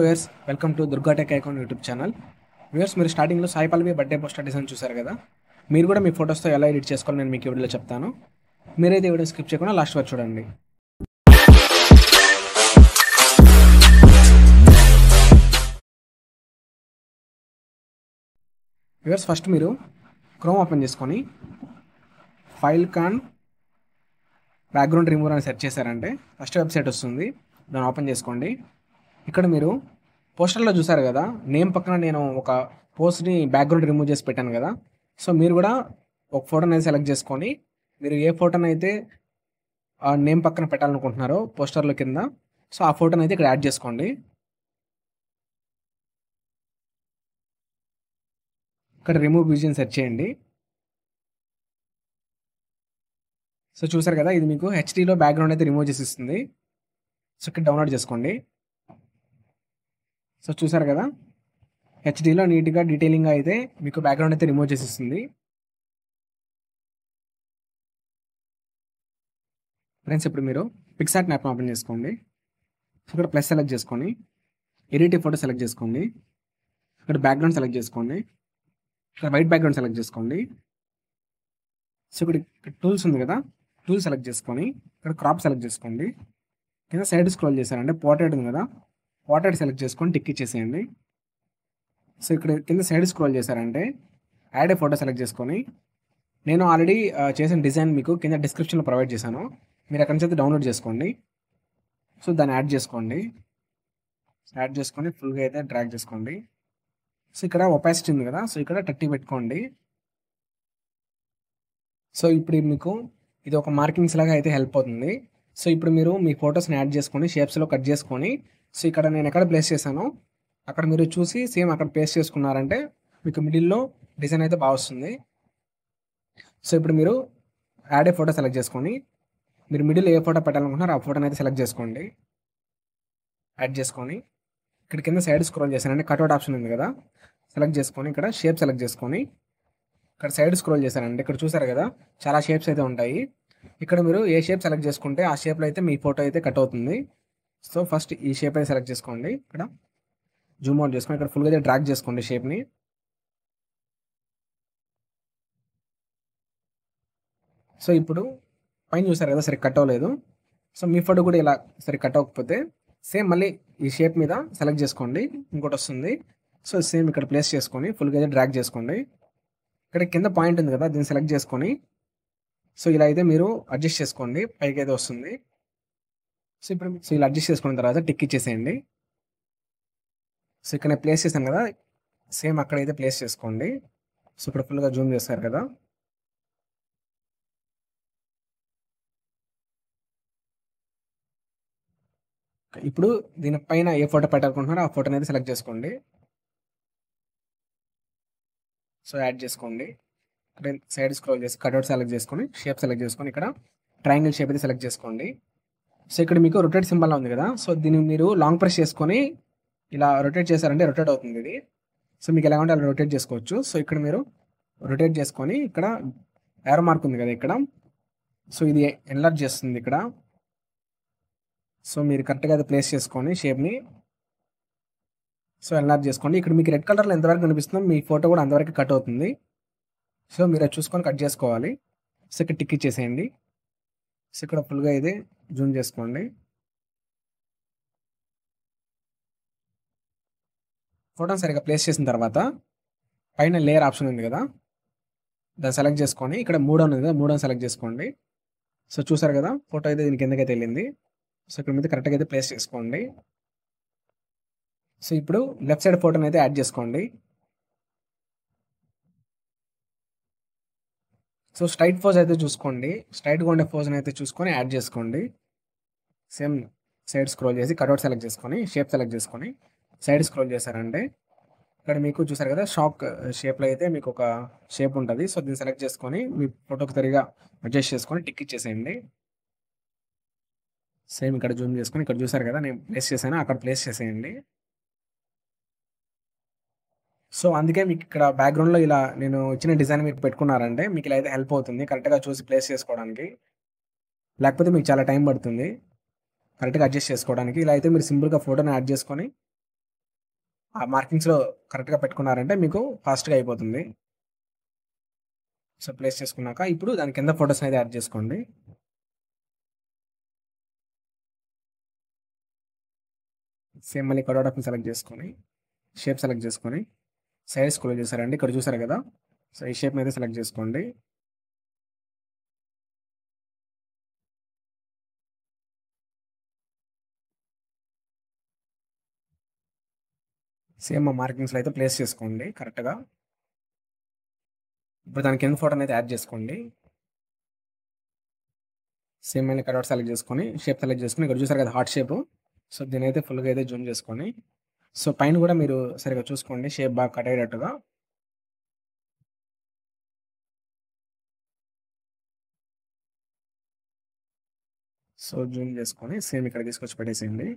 Viewers, welcome to Durga tech icon YouTube channel. Viewers, మీరు స్టార్టింగ్లో Sai Pallavi birthday poster design చూసారు కదా. మీరు కూడా మీ ఫొటోస్తో ఎలా ఎడిట్ చేసుకోవాలో నేను మీకు ఈ వీడియోలో చెప్తాను. మీరైతే ఈ వీడియో స్కిప్ చేయకుండా లాస్ట్ వరకు చూడండి. వ్యూయర్స్, ఫస్ట్ మీరు క్రోమ్ ఓపెన్ చేసుకొని ఫైల్ కాన్ బ్యాక్గ్రౌండ్ రిమూవర్ అని సెర్చ్ చేశారంటే ఫస్ట్ వెబ్సైట్ వస్తుంది. దాన్ని ఓపెన్ చేసుకోండి. ఇక్కడ మీరు పోస్టర్లో చూసారు కదా, నేమ్ పక్కన నేను ఒక పోస్ట్ని బ్యాక్గ్రౌండ్ రిమూవ్ చేసి పెట్టాను కదా. సో మీరు కూడా ఒక ఫోటోని అయితే సెలెక్ట్ చేసుకొని మీరు ఏ ఫోటోని అయితే ఆ నేమ్ పక్కన పెట్టాలనుకుంటున్నారో పోస్టర్ల కింద, సో ఆ ఫోటోని అయితే ఇక్కడ యాడ్ చేసుకోండి. ఇక్కడ రిమూవ్ విజన్ సెర్చ్ చేయండి. సో చూసారు కదా, ఇది మీకు హెచ్డీలో బ్యాక్గ్రౌండ్ అయితే రిమూవ్ చేసి ఇస్తుంది. సో ఇక్కడ డౌన్లోడ్ చేసుకోండి. సో చూసారు కదా, హెచ్డీలో నీట్గా డీటెయిలింగ్గా అయితే మీకు బ్యాక్గ్రౌండ్ అయితే రిమూవ్ చేసి ఇస్తుంది. ఫ్రెండ్స్, ఇప్పుడు మీరు పిక్సార్ట్ యాప్ని ఓపెన్ చేసుకోండి. ఇక్కడ ప్లస్ సెలెక్ట్ చేసుకొని ఎడిట్ ఫోటో సెలెక్ట్ చేసుకోండి. ఇక్కడ బ్యాక్గ్రౌండ్ సెలెక్ట్ చేసుకోండి. ఇక్కడ వైట్ బ్యాక్గ్రౌండ్ సెలెక్ట్ చేసుకోండి. సో ఇక్కడ టూల్స్ ఉంది కదా, టూల్ సెలెక్ట్ చేసుకొని ఇక్కడ క్రాప్ సెలెక్ట్ చేసుకోండి. కింద సైడ్ స్క్రోల్ చేశారంటే పోర్ట్రేట్ ఉంది కదా, పోర్ట్రేట్ సెలెక్ట్ చేసుకొని టిక్ ఇచ్చేసేయండి. సో ఇక్కడ కింద సైడ్ స్క్రోల్ చేశారంటే యాడ్ ఏ ఫోటో సెలెక్ట్ చేసుకొని, నేను ఆల్రెడీ చేసిన డిజైన్ మీకు కింద డిస్క్రిప్షన్లో ప్రొవైడ్ చేశాను, మీరు అక్కడి నుంచి అయితే డౌన్లోడ్ చేసుకోండి. సో దాన్ని యాడ్ చేసుకోండి. యాడ్ చేసుకొని ఫుల్గా అయితే డ్రాగ్ చేసుకోండి. సో ఇక్కడ ఒపాసిటీ ఉంది కదా, సో ఇక్కడ 30 పెట్టుకోండి. సో ఇప్పుడు మీకు ఇది ఒక మార్కింగ్స్ లాగా అయితే హెల్ప్ అవుతుంది. సో ఇప్పుడు మీరు మీ ఫొటోస్ని యాడ్ చేసుకొని షేప్స్లో కట్ చేసుకొని, సో ఇక్కడ నేను ఎక్కడ ప్లేస్ చేశానో అక్కడ మీరు చూసి సేమ్ అక్కడ పేస్ట్ చేసుకున్నారంటే మీకు మిడిల్లో డిజైన్ అయితే బాగా వస్తుంది. సో ఇప్పుడు మీరు యాడ్ ఏ ఫోటో సెలెక్ట్ చేసుకొని మీరు మిడిల్ ఏ ఫోటో పెట్టాలనుకుంటున్నారో ఆ ఫోటోని అయితే సెలెక్ట్ చేసుకోండి. యాడ్ చేసుకొని ఇక్కడ కింద సైడ్ స్క్రోల్ చేశానంటే కట్అవుట్ ఆప్షన్ ఉంది కదా, సెలెక్ట్ చేసుకొని ఇక్కడ షేప్ సెలెక్ట్ చేసుకొని ఇక్కడ సైడ్ స్క్రోల్ చేశారంటే ఇక్కడ చూసారు కదా చాలా షేప్స్ అయితే ఉంటాయి. ఇక్కడ మీరు ఏ షేప్ సెలెక్ట్ చేసుకుంటే ఆ షేప్లో అయితే మీ ఫోటో అయితే కట్ అవుతుంది. సో ఫస్ట్ ఈ షేప్ అయితే సెలెక్ట్ చేసుకోండి. ఇక్కడ జూమ్ అవుట్ చేసుకొని ఇక్కడ ఫుల్గా అయితే డ్రాగ్ చేసుకోండి షేప్ని. సో ఇప్పుడు పైన చూసారు కదా సరే కట్ అవ్వలేదు. సో మీ ఫోటో కూడా ఇలా సరే కట్ అవ్వకపోతే సేమ్ మళ్ళీ ఈ షేప్ మీద సెలెక్ట్ చేసుకోండి, ఇంకోటి వస్తుంది. సో సేమ్ ఇక్కడ ప్లేస్ చేసుకొని ఫుల్గా అయితే డ్రాగ్ చేసుకోండి. ఇక్కడ కింద పాయింట్ ఉంది కదా, దీన్ని సెలెక్ట్ చేసుకొని సో ఇలా అయితే మీరు అడ్జస్ట్ చేసుకోండి, పైకి అయితే వస్తుంది. సో ఇప్పుడు సో ఇలా అడ్జస్ట్ చేసుకున్న తర్వాత టిక్ ఇచ్చేసేయండి. సో ఇక్కడ నేను ప్లేస్ చేశాను కదా, సేమ్ అక్కడైతే ప్లేస్ చేసుకోండి. సో ఇక్కడ ఫుల్గా జూమ్ చేస్తారు కదా. ఇప్పుడు దీనిపైన ఏ ఫోటో పెట్టాలనుకుంటున్నారో ఆ ఫోటోని అయితే సెలెక్ట్ చేసుకోండి. సో యాడ్ చేసుకోండి. ఇక్కడ సైడ్ స్క్రోల్ చేసి కట్అవుట్ సెలెక్ట్ చేసుకొని షేప్ సెలెక్ట్ చేసుకొని ఇక్కడ ట్రయాంగిల్ షేప్ అయితే సెలెక్ట్ చేసుకోండి. సో ఇక్కడ మీకు రొటేట్ సింబల్ ఉంది కదా, సో దీన్ని మీరు లాంగ్ ప్రెస్ చేసుకొని ఇలా రొటేట్ చేశారంటే రొటేట్ అవుతుంది ఇది. సో మీకు ఎలా ఉంటే అలా రొటేట్ చేసుకోవచ్చు. సో ఇక్కడ మీరు రొటేట్ చేసుకొని ఇక్కడ ఏరో మార్క్ ఉంది కదా ఇక్కడ, సో ఇది ఎన్లార్జ్ చేస్తుంది ఇక్కడ. సో మీరు కరెక్ట్గా అది ప్లేస్ చేసుకొని షేప్ని సో ఎన్లార్జ్ చేసుకోండి. ఇక్కడ మీకు రెడ్ కలర్లో ఎంతవరకు కనిపిస్తుందో మీ ఫోటో కూడా అంతవరకు కట్ అవుతుంది. సో మీరు అది చూసుకొని కట్ చేసుకోవాలి. సో ఇక్కడ టిక్ ఇచ్చేసేయండి. సో ఇక్కడ ఫుల్గా ఇది జూమ్ చేసుకోండి. ఫోటోని సరిగ్గా ప్లేస్ చేసిన తర్వాత పైన లేయర్ ఆప్షన్ ఉంది కదా, దాన్ని సెలెక్ట్ చేసుకొని ఇక్కడ మూడో ఉంది కదా, మూడోని సెలెక్ట్ చేసుకోండి. సో చూసారు కదా ఫోటో అయితే దీని కిందకైతే వెళ్ళింది. సో ఇక్కడ మీద కరెక్ట్గా అయితే ప్లేస్ చేసుకోండి. సో ఇప్పుడు లెఫ్ట్ సైడ్ ఫోటోని అయితే యాడ్ చేసుకోండి. సో స్ట్రైట్ పోజ్ అయితే చూసుకోండి, స్ట్రైట్గా ఉండే పోజ్ని అయితే చూసుకొని యాడ్ చేసుకోండి. సేమ్ సైడ్ స్క్రోల్ చేసి కట్అవుట్ సెలెక్ట్ చేసుకొని షేప్ సెలెక్ట్ చేసుకొని సైడ్ స్క్రోల్ చేశారంటే ఇక్కడ మీకు చూసారు కదా షాక్ షేప్లో అయితే మీకు ఒక షేప్ ఉంటుంది. సో దీన్ని సెలెక్ట్ చేసుకొని మీ ఫోటోకి సరిగా అడ్జస్ట్ చేసుకొని టిక్ ఇచ్చేసేయండి. సేమ్ ఇక్కడ జూమ్ చేసుకొని ఇక్కడ చూసారు కదా నేను ప్లేస్ చేశాను, అక్కడ ప్లేస్ చేసేయండి. సో అందుకే మీకు ఇక్కడ బ్యాక్గ్రౌండ్లో ఇలా నేను ఇచ్చిన డిజైన్ మీరు పెట్టుకున్నారంటే మీకు ఇలా అయితే హెల్ప్ అవుతుంది కరెక్ట్గా చూసి ప్లేస్ చేసుకోవడానికి. లేకపోతే మీకు చాలా టైం పడుతుంది కరెక్ట్గా అడ్జస్ట్ చేసుకోవడానికి. ఇలా అయితే మీరు సింపుల్గా ఫోటోని యాడ్ చేసుకొని ఆ మార్కింగ్స్‌లో కరెక్ట్‌గా పెట్టుకున్నారంటే మీకు ఫాస్ట్‌గా అయిపోతుంది. సో, ప్లేస్ చేసుకున్నాక ఇప్పుడు దాని కింద ఫోటోస్‌నైతే యాడ్ చేసుకోండి. సేమ్ మళ్ళీ కట్ ఆప్షన్ సెలెక్ట్ చేసుకొని, షేప్ సెలెక్ట్ చేసుకొని, సైడ్ స్క్రోల్ చేశారండి. ఇక్కడ చూసారు కదా! సో, ఈ షేప్‌నైతే సెలెక్ట్ చేసుకోండి. సేమ్ ఆ మార్కింగ్స్‌లో అయితే ప్లేస్ చేసుకోండి కరెక్ట్‌గా. ఇప్పుడు దాని కింద ఫోటోనైతే యాడ్ చేసుకోండి. సేమ్ మళ్ళీ కట్ సెలెక్ట్ చేసుకొని, షేప్ సెలెక్ట్ చేసుకొని, ఇక్కడ చూసారు కదా హార్ట్ షేపు. సో, దీన్నైతే ఫుల్‌గా అయితే జూమ్ చేసుకొని, సో, పైన కూడా మీరు సరిగ్గా చూసుకోండి షేప్ బాగా కట్ అయ్యేటట్టుగా. సో, జూమ్ చేసుకొని సేమ్ ఇక్కడ తీసుకొచ్చి పెట్టేసేయండి.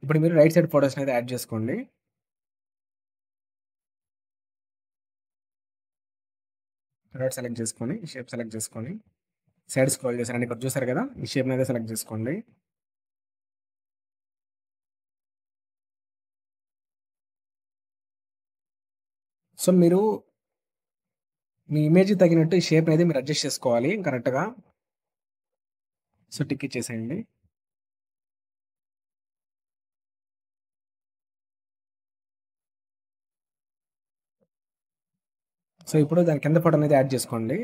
ఇప్పుడు మీరు రైట్ సైడ్ ఫోటోస్‌నైతే యాడ్ చేసుకోండి. కట్ సెలెక్ట్ చేసుకొని, షేప్ సెలెక్ట్ చేసుకొని, సైడ్ స్క్రోల్ చేశారండి. ఇక్కడ చూసారు కదా! ఈ షేప్‌నైతే సెలెక్ట్ చేసుకోండి. సో, మీరు మీ ఇమేజ్‌కి తగినట్టు ఈ షేప్‌నైతే మీరు అడ్జస్ట్ చేసుకోవాలి కరెక్ట్‌గా. సో, టిక్ ఇచ్చేసేయండి. సో, ఇప్పుడు దాని కింద ఫోటోనైతే యాడ్ చేసుకోండి.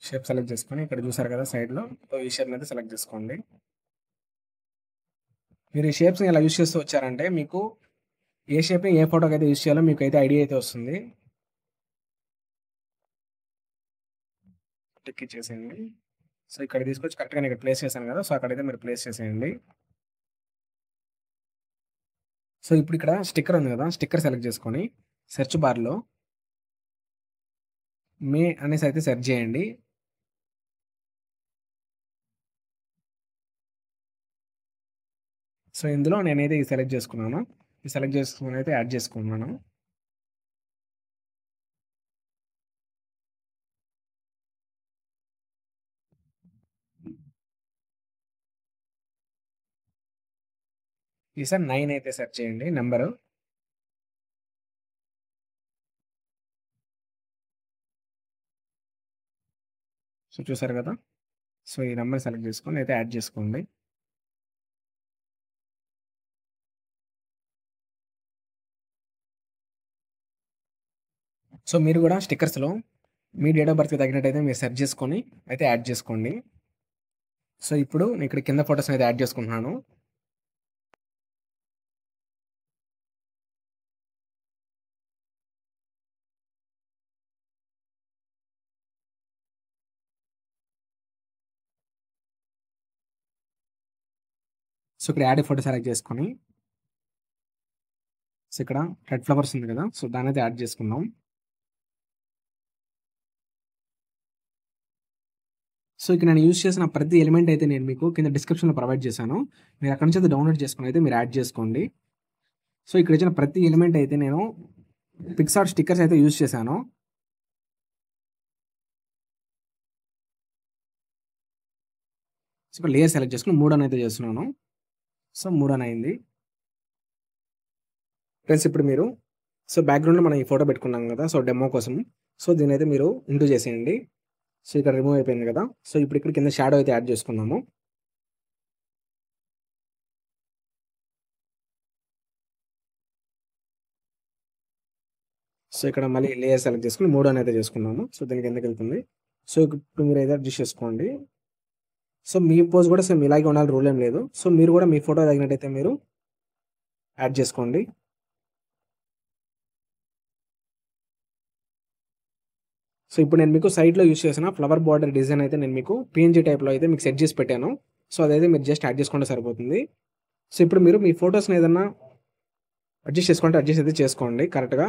షేప్ సెలెక్ట్ చేసుకొని, ఇక్కడ చూసారు కదా సైడ్‌లో. సో, ఈ షేప్‌నైతే సెలెక్ట్ చేసుకోండి. మీరు ఈ షేప్స్‌ని ఇలా యూజ్ చేస్తూ వచ్చారంటే మీకు ఏ షేప్‌ని ఏ ఫోటోకైతే యూజ్ చేయాలో మీకైతే ఐడియా అయితే వస్తుంది. టిక్ ఇచ్చేసేయండి. సో, ఇక్కడ తీసుకొచ్చి కరెక్ట్‌గా నేను ఇక్కడ ప్లేస్ చేశాను కదా! సో, అక్కడైతే మీరు ప్లేస్ చేసేయండి. సో, ఇప్పుడు ఇక్కడ స్టిక్కర్ ఉంది కదా! స్టిక్కర్ సెలెక్ట్ చేసుకొని సెర్చ్ బార్‌లో మే అనేసి అయితే సెర్చ్ చేయండి. సో, ఇందులో నేనైతే ఇది సెలెక్ట్ చేసుకున్నాను. ఇది సెలెక్ట్ చేసుకొని అయితే యాడ్ చేసుకున్నాను. ఈసారి 9 అయితే సెర్చ్ చేయండి నంబరు. సో, చూసారు కదా! సో, ఈ నంబర్ సెలెక్ట్ చేసుకొని అయితే యాడ్ చేసుకోండి. సో, మీరు కూడా స్టిక్కర్స్‌లో మీ డేట్ ఆఫ్ బర్త్‌కి తగినట్టయితే మీరు సెర్చ్ చేసుకొని అయితే యాడ్ చేసుకోండి. సో, ఇప్పుడు నేను ఇక్కడ కింద ఫోటోస్‌ని అయితే యాడ్ చేసుకుంటున్నాను. సో, ఇక్కడ యాడ్ ఫోటో సెలెక్ట్ చేసుకొని, సో, ఇక్కడ రెడ్ ఫ్లవర్స్ ఉంది కదా! సో, దాన్నైతే యాడ్ చేసుకుందాం. సో, ఇక్కడ నేను యూజ్ చేసిన ప్రతి ఎలిమెంట్ అయితే నేను మీకు కింద డిస్క్రిప్షన్‌లో ప్రొవైడ్ చేశాను. మీరు అక్కడి నుంచి అయితే డౌన్‌లోడ్ చేసుకొని అయితే మీరు యాడ్ చేసుకోండి. సో, ఇక్కడ ఇచ్చిన ప్రతి ఎలిమెంట్ అయితే నేను పిక్సార్ట్ స్టిక్కర్స్ అయితే యూజ్ చేశాను. సో, ఇక్కడ లేయర్ సెలెక్ట్ చేసుకొని 3 అని అయితే చేస్తున్నాను. సో, 3 అని అయింది. ఫ్రెండ్స్ ఇప్పుడు మీరు సో, బ్యాక్‌గ్రౌండ్‌లో మనం ఈ ఫోటో పెట్టుకున్నాం కదా! సో, డెమో కోసం. సో, దీన్నైతే మీరు ఇంటూ చేసేయండి. సో, ఇక్కడ రిమూవ్ అయిపోయింది కదా! సో, ఇప్పుడు ఇక్కడ కింద షాడో అయితే యాడ్ చేసుకుందాము. సో, ఇక్కడ మళ్ళీ లేయర్ సెలెక్ట్ చేసుకొని 3 అని అయితే చేసుకున్నాము. సో, దీని కిందకెళ్తుంది. సో, ఇప్పుడు మీరైతే అడ్జస్ట్ చేసుకోండి. సో, మీ పోజ్ కూడా సేమ్ ఇలాగే ఉండాలని రూల్ ఏం లేదు. సో, మీరు కూడా మీ ఫోటో తగినట్టయితే మీరు యాడ్ చేసుకోండి. సో, ఇప్పుడు నేను మీకు సైడ్‌లో యూజ్ చేసిన ఫ్లవర్ బోర్డర్ డిజైన్ అయితే నేను మీకు పీఎన్‌జీ టైప్‌లో అయితే మీకు సెట్ చేసి పెట్టాను. సో, అదైతే మీరు జస్ట్ యాడ్ చేసుకుంటే సరిపోతుంది. సో, ఇప్పుడు మీరు మీ ఫోటోస్‌ని ఏదన్నా అడ్జస్ట్ చేసుకుంటే అడ్జస్ట్ అయితే చేసుకోండి కరెక్ట్‌గా.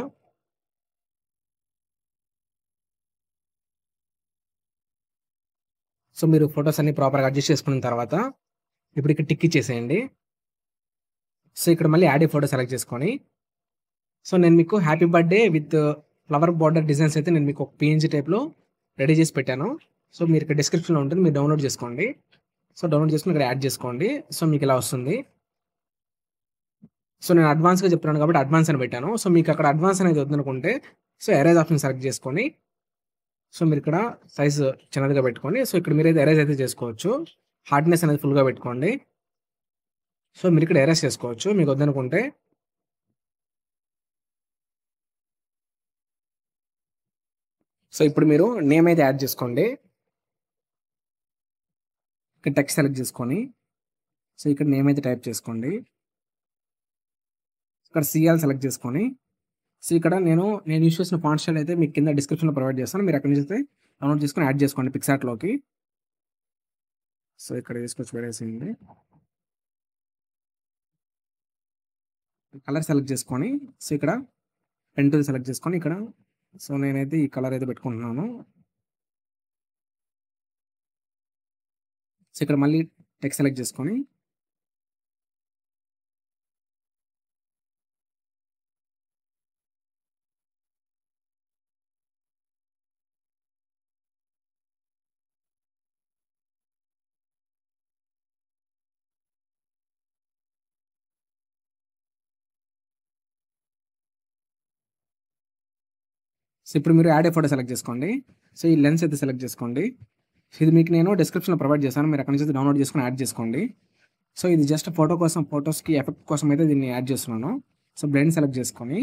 సో, మీరు ఫోటోస్ అన్ని ప్రాపర్‌గా అడ్జస్ట్ చేసుకున్న తర్వాత ఇప్పుడు ఇక్కడ టిక్ ఇచ్చేసేయండి. సో, ఇక్కడ మళ్ళీ యాడ్ ఏ ఫోటో సెలెక్ట్ చేసుకొని సో నేను మీకు happy birthday with flower border designs అయితే నేను మీకు ఒక పీఎన్‌జీ టైప్‌లో రెడీ చేసి పెట్టాను. సో మీరు ఇక్కడ డిస్క్రిప్షన్‌లో ఉంటుంది. మీరు డౌన్‌లోడ్ చేసుకోండి. సో డౌన్‌లోడ్ చేసుకొని ఇక్కడ యాడ్ చేసుకోండి. సో మీకు ఇలా వస్తుంది. సో నేను అడ్వాన్స్‌గా చెప్తున్నాను కాబట్టి అడ్వాన్స్ అని పెట్టాను. సో మీకు అక్కడ అడ్వాన్స్ అనేది వద్దనుకుంటే సో ఎరేజ్ ఆప్షన్ సెలెక్ట్ చేసుకొని సో మీరు ఇక్కడ సైజు చిన్నదిగా పెట్టుకోండి. సో ఇక్కడ మీరైతే ఎరేజ్ అయితే చేసుకోవచ్చు. హార్డ్‌నెస్ అనేది ఫుల్‌గా పెట్టుకోండి. సో మీరు ఇక్కడ ఎరేజ్ చేసుకోవచ్చు మీకు వద్దనుకుంటే. సో ఇప్పుడు మీరు నేమ్ అయితే యాడ్ చేసుకోండి. ఇక్కడ టెక్స్ట్ సెలెక్ట్ చేసుకొని సో ఇక్కడ నేమ్ అయితే టైప్ చేసుకోండి. ఇక్కడ సిఎల్ సెలెక్ట్ చేసుకొని సో ఇక్కడ నేను యూజ్ చేసిన ఫాంట్ స్టైల్ అయితే మీకు కింద డిస్క్రిప్షన్‌లో ప్రొవైడ్ చేస్తాను. మీరు అక్కడి నుంచి అయితే డౌన్‌లోడ్ చేసుకొని యాడ్ చేసుకోండి పిక్సార్ట్‌లోకి. సో ఇక్కడ తీసుకొచ్చి పెట్టేసేయండి. కలర్ సెలెక్ట్ చేసుకొని సో ఇక్కడ పెన్ టూల్ సెలెక్ట్ చేసుకొని ఇక్కడ సో నేనైతే ఈ కలర్ అయితే పెట్టుకుంటున్నాను. సో ఇక్కడ మళ్ళీ టెక్స్ట్ సెలెక్ట్ చేసుకొని సో ఇప్పుడు మీరు యాడ్ ఏ ఫోటో సెలెక్ట్ చేసుకోండి. సో ఈ లెన్స్ అయితే సెలెక్ట్ చేసుకోండి. ఇది మీకు నేను డిస్క్రిప్షన్‌లో ప్రొవైడ్ చేశాను. మీరు అక్కడి నుంచి అయితే డౌన్‌లోడ్ చేసుకొని యాడ్ చేసుకోండి. సో ఇది జస్ట్ ఫోటో కోసం ఫోటోస్‌కి ఎఫెక్ట్ కోసం అయితే దీన్ని యాడ్ చేస్తున్నాను. సో బ్లెండ్ సెలెక్ట్ చేసుకొని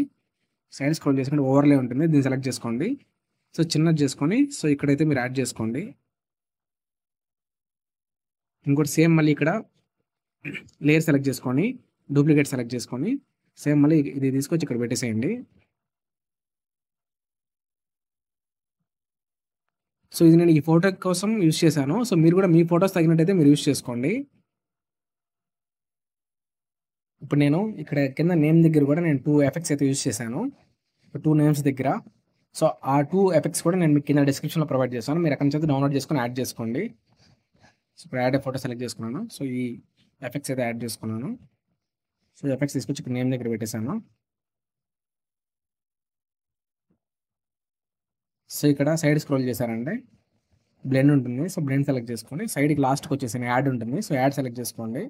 సైడ్ స్క్రోల్ చేసుకొని ఓవర్లే ఉంటుంది. దీన్ని సెలెక్ట్ చేసుకోండి. సో చిన్నది చేసుకొని సో ఇక్కడైతే మీరు యాడ్ చేసుకోండి. ఇంకోటి సేమ్ మళ్ళీ ఇక్కడ లేయర్ సెలెక్ట్ చేసుకొని డూప్లికేట్ సెలెక్ట్ చేసుకొని సేమ్ మళ్ళీ ఇది తీసుకొచ్చి ఇక్కడ పెట్టేసేయండి. సో ఇది నేను ఈ ఫోటో కోసం యూజ్ చేశాను. సో మీరు కూడా మీ ఫోటోస్ తగినట్టయితే మీరు యూజ్ చేసుకోండి. ఇప్పుడు నేను ఇక్కడ కింద నేమ్ దగ్గర కూడా నేను 2 ఎఫెక్ట్స్ అయితే యూజ్ చేశాను. 2 నేమ్స్ దగ్గర. సో ఆ 2 ఎఫెక్ట్స్ కూడా నేను మీకు కింద డిస్క్రిప్షన్‌లో ప్రొవైడ్ చేస్తాను. మీరు అక్కడి నుంచి అయితే డౌన్‌లోడ్ చేసుకొని యాడ్ చేసుకోండి. సో ఇప్పుడు యాడ్ ఏ ఫోటో సెలెక్ట్ చేసుకున్నాను. సో ఈ ఎఫెక్ట్స్ అయితే యాడ్ చేసుకున్నాను. సో ఎఫెక్ట్స్ తీసుకొచ్చి ఇక్కడ నేమ్ దగ్గర పెట్టేశాను. సో ఇక్కడ సైడ్ స్క్రోల్ చేశారంటే బ్లెండ్ ఉంటుంది. సో బ్లెండ్ సెలెక్ట్ చేసుకొని సైడ్‌కి లాస్ట్‌కి వచ్చేసాను యాడ్ ఉంటుంది. సో యాడ్ సెలెక్ట్ చేసుకోండి.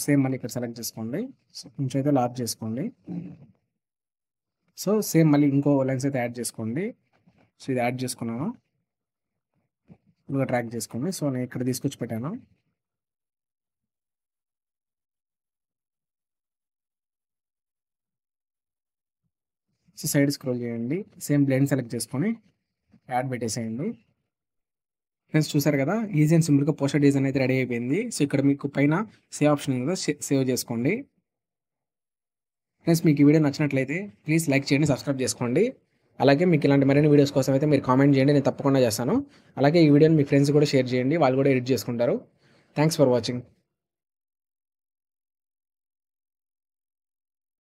సేమ్ మళ్ళీ ఇక్కడ సెలెక్ట్ చేసుకోండి. సో కొంచెం అయితే లార్జ్ చేసుకోండి. సో సేమ్ మళ్ళీ ఇంకో లెన్స్ అయితే యాడ్ చేసుకోండి. సో ఇది యాడ్ చేసుకున్నాను. ఇదిగో ట్రాక్ చేసుకోండి. సో నేను ఇక్కడ తీసుకొచ్చి పెట్టాను. సో సైడ్ స్క్రోల్ చేయండి. సేమ్ బ్లెండ్ సెలెక్ట్ చేసుకొని యాడ్ పెట్టేసేయండి. ఫ్రెండ్స్ చూసారు కదా ఈజీ అండ్ సింపుల్గా పోస్టర్ డిజైన్ అయితే రెడీ అయిపోయింది. సో ఇక్కడ మీకు పైన సేవ్ ఆప్షన్ ఉంది కదా సేవ్ చేసుకోండి. ఫ్రెండ్స్ మీకు ఈ వీడియో నచ్చినట్లయితే ప్లీజ్ లైక్ చేయండి, సబ్స్క్రైబ్ చేసుకోండి. అలాగే మీకు ఇలాంటి మరిన్ని వీడియోస్ కోసం అయితే మీరు కామెంట్ చేయండి, నేను తప్పకుండా చేస్తాను. అలాగే ఈ వీడియోని మీ ఫ్రెండ్స్ కూడా షేర్ చేయండి, వాళ్ళు కూడా ఎడిట్ చేసుకుంటారు. Thanks for watching.